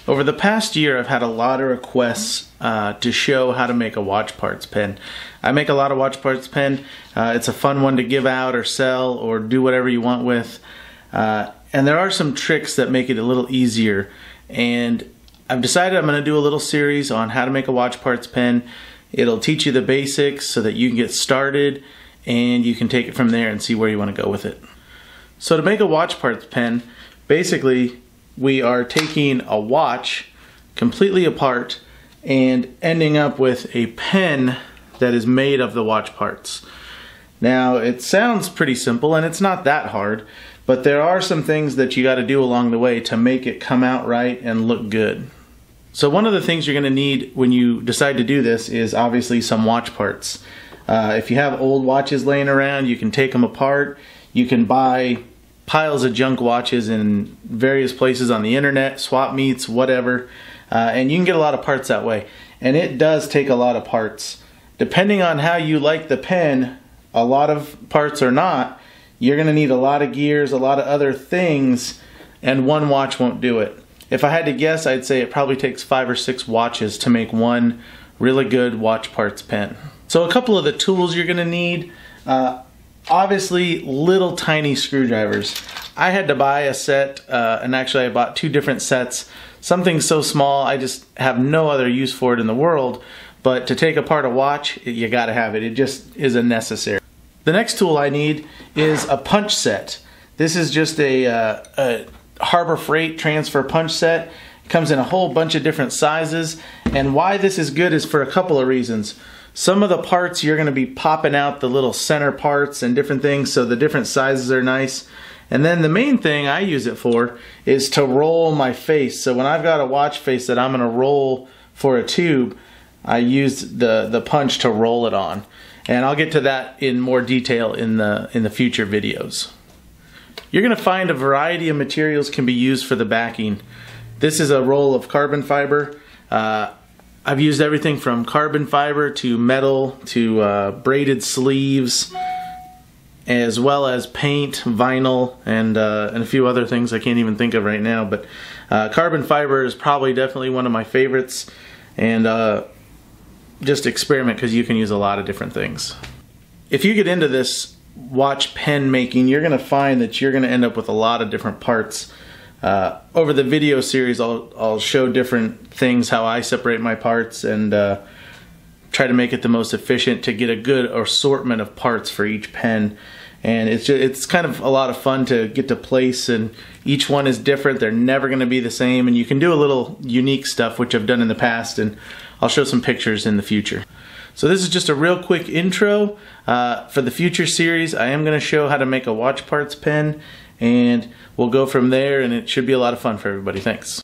Over the past year, I've had a lot of requests to show how to make a watch parts pen. I make a lot of watch parts pen. It's a fun one to give out or sell or do whatever you want with. And there are some tricks that make it a little easier. And I've decided I'm going to do a little series on how to make a watch parts pen. It'll teach you the basics so that you can get started and you can take it from there and see where you want to go with it. So to make a watch parts pen, basically we are taking a watch completely apart and ending up with a pen that is made of the watch parts. Now it sounds pretty simple and it's not that hard, but there are some things that you got to do along the way to make it come out right and look good. So one of the things you're going to need when you decide to do this is obviously some watch parts. If you have old watches laying around, you can take them apart. You can buy piles of junk watches in various places on the internet, swap meets, whatever, and you can get a lot of parts that way. And it does take a lot of parts. Depending on how you like the pen, a lot of parts or not, you're going to need a lot of gears, a lot of other things, and one watch won't do it. If I had to guess, I'd say it probably takes 5 or 6 watches to make one really good watch parts pen. So a couple of the tools you're going to need, obviously little tiny screwdrivers. I had to buy a set, and actually I bought 2 different sets. Something so small I just have no other use for it in the world, but to take apart a watch, you gotta have it. It just is a necessary. The next tool I need is a punch set. This is just a Harbor Freight transfer punch set. It comes in a whole bunch of different sizes, and why this is good is for a couple of reasons. Some of the parts you're going to be popping out the little center parts and different things, so the different sizes are nice. And then the main thing I use it for is to roll my face. So when I've got a watch face that I'm going to roll for a tube, I use the punch to roll it on. And I'll get to that in more detail in the future videos. You're going to find a variety of materials can be used for the backing. This is a roll of carbon fiber. I've used everything from carbon fiber to metal to braided sleeves, as well as paint, vinyl, and a few other things I can't even think of right now. But carbon fiber is probably definitely one of my favorites, and just experiment because you can use a lot of different things. If you get into this watch pen making, you're going to find that you're going to end up with a lot of different parts. Over the video series, I'll show different things, how I separate my parts, and try to make it the most efficient to get a good assortment of parts for each pen. And it's kind of a lot of fun to get to place, and each one is different. They're never going to be the same, and you can do a little unique stuff, which I've done in the past, and I'll show some pictures in the future. So this is just a real quick intro. For the future series, I am going to show how to make a watch parts pen, and we'll go from there, and it should be a lot of fun for everybody. Thanks.